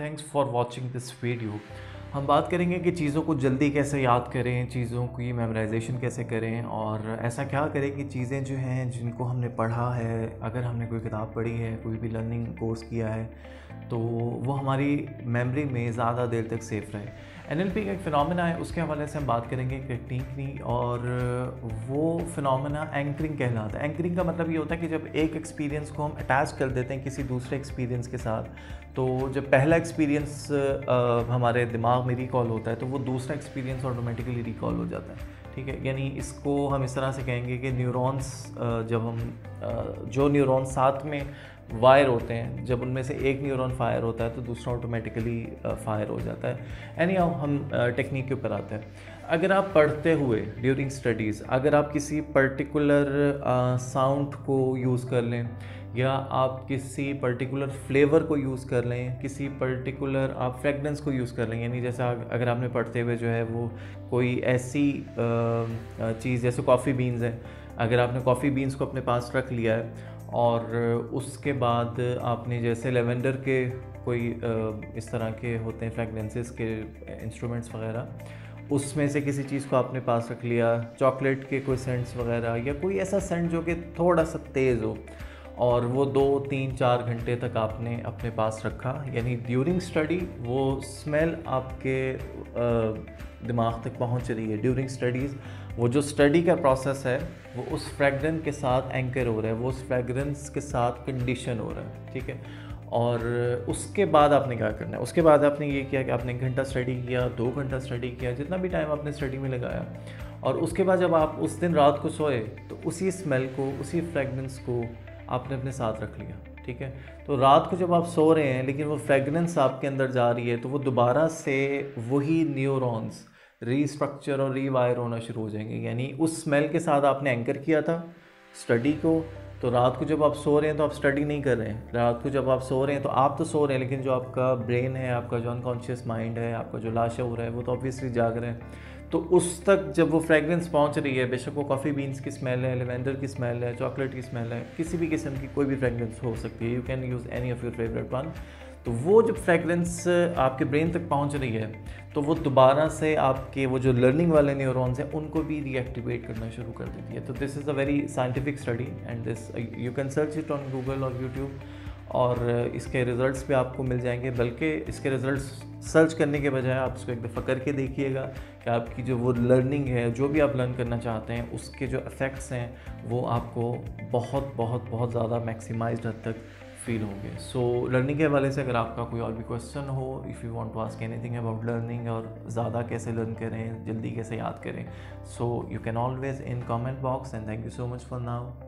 Thanks for watching this video. हम बात करेंगे कि चीज़ों को जल्दी कैसे याद करें, चीज़ों की मेमोराइजेशन कैसे करें और ऐसा क्या करें कि चीज़ें जो हैं जिनको हमने पढ़ा है, अगर हमने कोई किताब पढ़ी है, कोई भी लर्निंग कोर्स किया है, तो वो हमारी मेमोरी में ज़्यादा देर तक सेफ रहे। एनएलपी का एक फ़िनोमेना है, उसके हवाले से हम बात करेंगे टेक्निक की, और वो फ़िनोमेना एंकरिंग कहलाता है। एंकरिंग का मतलब ये होता है कि जब एक एक्सपीरियंस को हम अटैच कर देते हैं किसी दूसरे एक्सपीरियंस के साथ, तो जब पहला एक्सपीरियंस हमारे दिमाग में रिकॉल होता है तो वो दूसरा एक्सपीरियंस ऑटोमेटिकली रिकॉल हो जाता है। ठीक है, यानी इसको हम इस तरह से कहेंगे कि न्यूरॉन्स, जब हम जो न्यूरॉन्स साथ में वायर होते हैं, जब उनमें से एक न्यूरॉन फायर होता है तो दूसरा ऑटोमेटिकली फायर हो जाता है। एनीहाउ हम टेक्निक के ऊपर आते हैं। अगर आप पढ़ते हुए ड्यूरिंग स्टडीज़ अगर आप किसी पर्टिकुलर साउंड को यूज़ कर लें, या आप किसी पर्टिकुलर फ्लेवर को यूज़ कर लें, किसी पर्टिकुलर आप फ्रेगनेंस को यूज़ कर लें, यानी जैसे अगर आपने पढ़ते हुए जो है वो कोई ऐसी चीज़ जैसे कॉफ़ी बीन्स है, अगर आपने कॉफ़ी बीन्स को अपने पास रख लिया है और उसके बाद आपने जैसे लेवेंडर के कोई इस तरह के होते हैं फ्रेगनेंसेस के इंस्ट्रूमेंट्स वगैरह, उसमें से किसी चीज़ को आपने पास रख लिया, चॉकलेट के कोई सेंट्स वगैरह, या कोई ऐसा सेंट जो कि थोड़ा सा तेज़ हो, और वो 2, 3, 4 घंटे तक आपने अपने पास रखा, यानी ड्यूरिंग स्टडी वो स्मेल आपके दिमाग तक पहुंच रही है। ड्यूरिंग स्टडीज़ वो जो स्टडी का प्रोसेस है वो उस फ्रेगरेंस के साथ एंकर हो रहा है, वो उस फ्रेगरेंस के साथ कंडीशन हो रहा है। ठीक है, और उसके बाद आपने क्या करना है, उसके बाद आपने ये किया कि आपने 1 घंटा स्टडी किया, 2 घंटा स्टडी किया, जितना भी टाइम आपने स्टडी में लगाया, और उसके बाद जब आप उस दिन रात को सोए तो उसी स्मेल को, उसी फ्रेगरेंस को आपने अपने साथ रख लिया। ठीक है, तो रात को जब आप सो रहे हैं लेकिन वो फ्रेगरेंस आपके अंदर जा रही है, तो वो दोबारा से वही न्यूरॉन्स रीस्ट्रक्चर और रीवायर होना शुरू हो जाएंगे। यानी उस स्मेल के साथ आपने एंकर किया था स्टडी को, तो रात को जब आप सो रहे हैं तो आप स्टडी नहीं कर रहे हैं। रात को जब आप सो रहे हैं तो आप तो सो रहे हैं, लेकिन जो आपका ब्रेन है, आपका जो अनकॉन्शियस माइंड है, आपका जो लाशऊर है, वो तो ऑब्वियसली जाग रहे हैं। तो उस तक जब वो फ्रेगरेंस पहुंच रही है, बेशक वो कॉफ़ी बीन्स की स्मेल है, लेवेंडर की स्मेल है, चॉकलेट की स्मेल है, किसी भी किस्म की कोई भी फ्रेगरेंस हो सकती है, you can use any of your favourite one. तो वो जब फ्रेगरेंस आपके ब्रेन तक पहुंच रही है तो वो दोबारा से आपके वो जो लर्निंग वाले न्यूरॉन्स हैं उनको भी रीएक्टिवेट करना शुरू कर देती है। तो this is a very scientific study and this you can search it on Google और यूट्यूब, और इसके रिज़ल्ट्स भी आपको मिल जाएंगे। बल्कि इसके रिज़ल्ट्स सर्च करने के बजाय आप इसको एक दफ़ा करके देखिएगा कि आपकी जो वो लर्निंग है, जो भी आप लर्न करना चाहते हैं, उसके जो इफ़ेक्ट्स हैं वो आपको बहुत बहुत बहुत ज़्यादा मैक्सिमाइज्ड हद तक फील होंगे। सो लर्निंग के हवाले से अगर आपका कोई और भी क्वेश्चन हो, if you want to ask anything about learning और ज़्यादा कैसे लर्न करें, जल्दी कैसे याद करें, so you can always in comment box, and thank you so much for now.